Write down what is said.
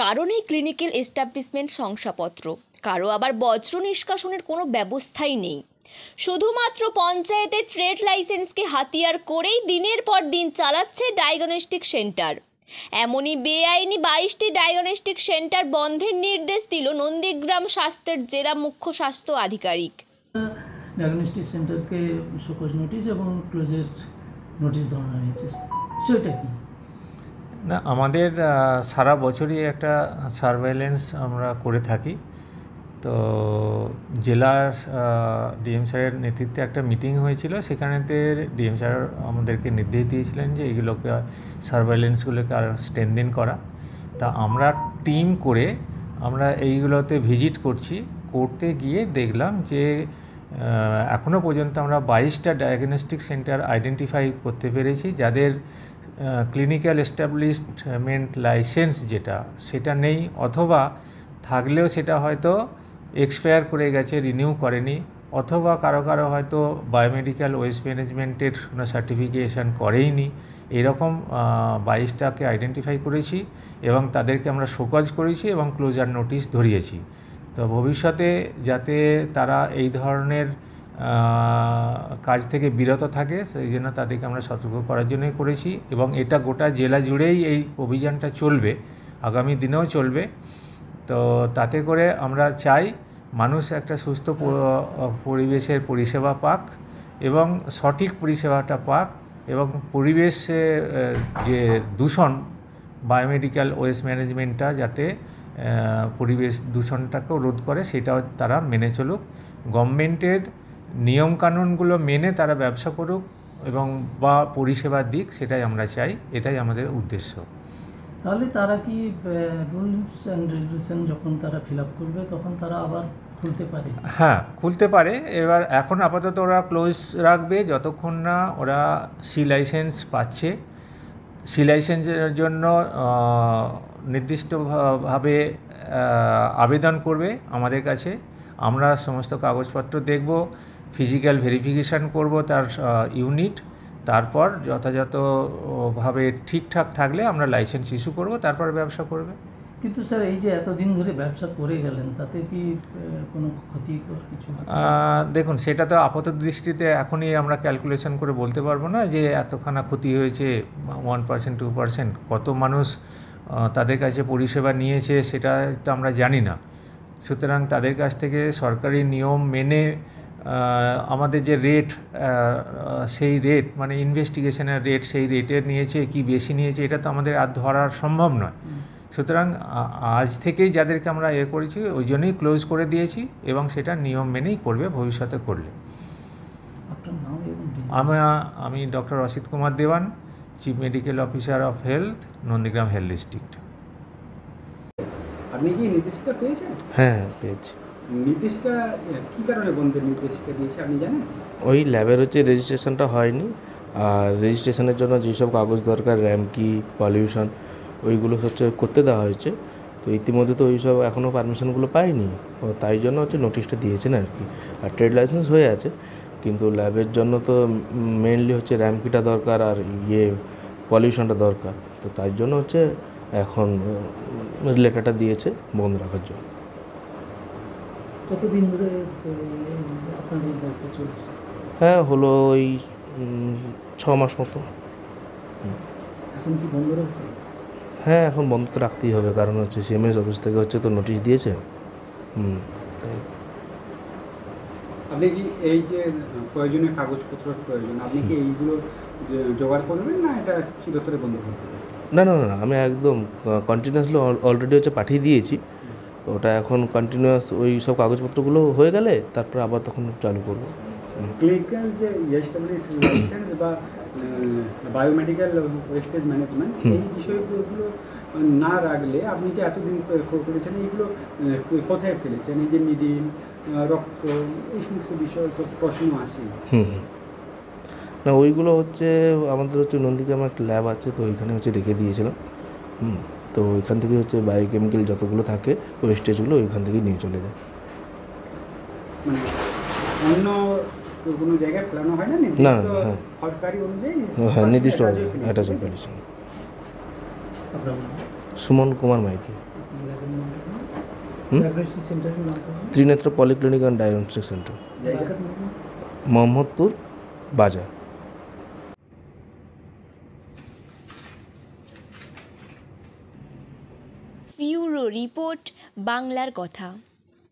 কারো নেই clinical establishment শংসাপত্র, কারো আবার বজ্র নিষ্কাশনের কোনো ব্যবস্থাই নেই। শুধুমাত্র পঞ্চায়েতের ট্রেড লাইসেন্সকে হাতিয়ার করেই দিনের পর দিন চালাচ্ছে ডায়াগনস্টিক সেন্টার। এমনই বেআইনি 22টি ডায়াগনস্টিক সেন্টার বন্ধের নির্দেশ দিল নন্দীগ্রাম স্বাস্থ্যের জেলা মুখ্য স্বাস্থ্য আধিকারিক। ডায়াগনস্টিক সেন্টারকে শোকজ নোটিশ এবং ক্লোজের নোটিশ দেওয়া হয়েছে, সেটা কি না? আমাদের সারা বছরই একটা সার্ভেলেন্স আমরা করে থাকি। তো জেলার ডিএম স্যারের নেতৃত্বে একটা মিটিং হয়েছিল, সেখানেতে ডিএম স্যার আমাদেরকে নির্দেশ দিয়েছিলেন যে এইগুলোকে সার্ভেলেন্সগুলোকে আর স্ট্রেনথেন করা। তা আমরা টিম করে আমরা এইগুলোতে ভিজিট করতে গিয়ে দেখলাম যে এখনও পর্যন্ত আমরা 22টা ডায়াগনস্টিক সেন্টার আইডেন্টিফাই করতে পেরেছি যাদের ক্লিনিক্যাল এস্টাবলিশমেন্ট লাইসেন্স যেটা সেটা নেই, অথবা থাকলেও সেটা হয়তো এক্সপায়ার করে গেছে, রিনিউ করেনি, অথবা কারো হয়তো বায়োমেডিক্যাল ওয়েস্ট ম্যানেজমেন্টের কোনো সার্টিফিকেশান করেইনি। এরকম 22টাকে আইডেন্টিফাই করেছি এবং তাদেরকে আমরা শোকজ করেছি এবং ক্লোজার নোটিশ ধরিয়েছি। তো ভবিষ্যতে যাতে তারা এই ধরনের কাজ থেকে বিরত থাকে সেই জন্য তাদেরকে আমরা সতর্ক করার জন্যই করেছি এবং এটা গোটা জেলা জুড়েই এই অভিযানটা চলবে, আগামী দিনেও চলবে। তো তাতে করে আমরা চাই মানুষ একটা সুস্থ পরিবেশের পরিষেবা পাক এবং সঠিক পরিষেবাটা পাক, এবং পরিবেশে যে দূষণ বায়োমেডিক্যাল ওয়েস্ট ম্যানেজমেন্টটা যাতে পরিবেশ দূষণটাকেও রোধ করে সেটাও তারা মেনে চলুক। গভর্নমেন্টের নিয়মকানুনগুলো মেনে তারা ব্যবসা করুক এবং বা পরিষেবা দিক, সেটাই আমরা চাই, এটাই আমাদের উদ্দেশ্য। তাহলে তারা কি রুলস অ্যান্ড রেগুলেশন যখন তারা ফিল আপ করবে তখন তারা আবার খুলতে পারে? হ্যাঁ, খুলতে পারে। এবার এখন আপাতত ওরা ক্লোজ রাখবে যতক্ষণ না ওরা সি লাইসেন্স পাচ্ছে। সি লাইসেন্সের জন্য নির্দিষ্টভাবে আবেদন করবে আমাদের কাছে, আমরা সমস্ত কাগজপত্র দেখব, ফিজিক্যাল ভেরিফিকেশান করব তার ইউনিট, তারপর যথাযথভাবে ঠিকঠাক থাকলে আমরা লাইসেন্স ইস্যু করব, তারপর ব্যবসা করবে। কিন্তু স্যার এই যে এতদিন ধরে ব্যবসা করে গেলেন তাতে কি কোনো ক্ষতিকর কিছু? দেখুন, সেটা তো আপাতত দৃষ্টিতে এখনই আমরা ক্যালকুলেশন করে বলতে পারবো না যে এতখানা ক্ষতি হয়েছে, 1% 2%, কত মানুষ তাদের কাছে পরিষেবা নিয়েছে সেটা তো আমরা জানি না। সুতরাং তাদের কাছ থেকে সরকারি নিয়ম মেনে আমাদের যে রেট, সেই রেট মানে ইনভেস্টিগেশনের রেট, সেই রেটের নিয়েছে কি বেশি নিয়েছে এটা তো আমাদের আর ধরা সম্ভব নয়। সুতরাং আজ থেকেই যাদেরকে আমরা করেছি ওই জন্যই ক্লোজ করে দিয়েছি এবং সেটা নিয়ম মেনেই করবে ভবিষ্যতে করলে। আমি doctor Asit Kumar Dewan, chief medical officer of health, Nandigram health district. আপনি কি নির্দেশিকা পেয়েছেন? হ্যাঁ, পেয়েছি। নির্দেশিকা কী কারণে বন্ধের নির্দেশিকা দিয়েছে আপনি জানেন? ওই ল্যাবের রেজিস্ট্রেশনটা হয়নি, আর রেজিস্ট্রেশনের জন্য যেসব কাগজ দরকার, র্যামকি, পলিউশন, ওইগুলো করতে দেওয়া হয়েছে। তো ইতিমধ্যে তো ওই সব এখনও পারমিশনগুলো পাইনি, তাই জন্য নোটিশটা দিয়েছেন আর কি। আর ট্রেড লাইসেন্স হয়ে আছে, কিন্তু ল্যাবের জন্য তো মেনলি র্যামকিটা দরকার আর পলিউশনটা দরকার। তো তাই জন্য এখন লেটারটা দিয়েছে বন্ধ রাখার জন্য। কতদিন ধরে আপনাদের এই ব্যবসা চলছে? হ্যাঁ, হলো ওই 6 মাস মতো। এখন কি বন্ধ রাখবে? হ্যাঁ, এখন বন্ধ তো রাখতেই হবে, কারণ সিএমএস অফিস থেকে তো নোটিশ দিয়েছে। তাই আপনি কি এই যে প্রয়োজনীয় কাগজপত্রের প্রয়োজন, আপনি কি এইগুলো জোগাড় করবেন না এটা চিরতরে বন্ধ করতে হবে? না, আমি একদম কন্টিনিউয়াসলি অলরেডি পাঠিয়ে দিয়েছি। ওটা এখন কন্টিনিউয়াস ওই সব কাগজপত্রগুলো হয়ে গেলে তারপর আবার তখন চালু করবো। ক্লিনিক্যাল যে এস্টাবলিশ লাইসেন্স বা বায়োমেডিক্যাল ওয়েস্টেজ ম্যানেজমেন্ট, এই বিষয়গুলো না রাখলে আপনি যে এতদিন করেছেন এইগুলো কোথায় ফেলেছেন? এই যে মিডিল, রক্ত, এই সমস্ত বিষয় তো প্রশ্ন আসে। না, ওইগুলো আমাদের নন্দীগ্রামে একটা ল্যাব আছে, তো ওইখানে রেখে দিয়েছিলাম। তো ওইখান থেকে বায়োকেমিক্যাল যতগুলো থাকে ওয়েস্টেজগুলো ওইখান থেকেই নিয়ে চলে যায়। মানে অন্য কোনো জায়গায় ফেলানো হয় না? না, হ্যাঁ, সরকারি অনুযায়ী হ্যাঁ, নির্দিষ্ট একটা জায়গায় ফেলেছি। সুমন কুমার মাইতি। ডায়াগনস্টিক সেন্টারের নাম Trinetra polyclinic and diagnostic centre, Mohammadpur Bazar. Bureau report, বাংলার কথা।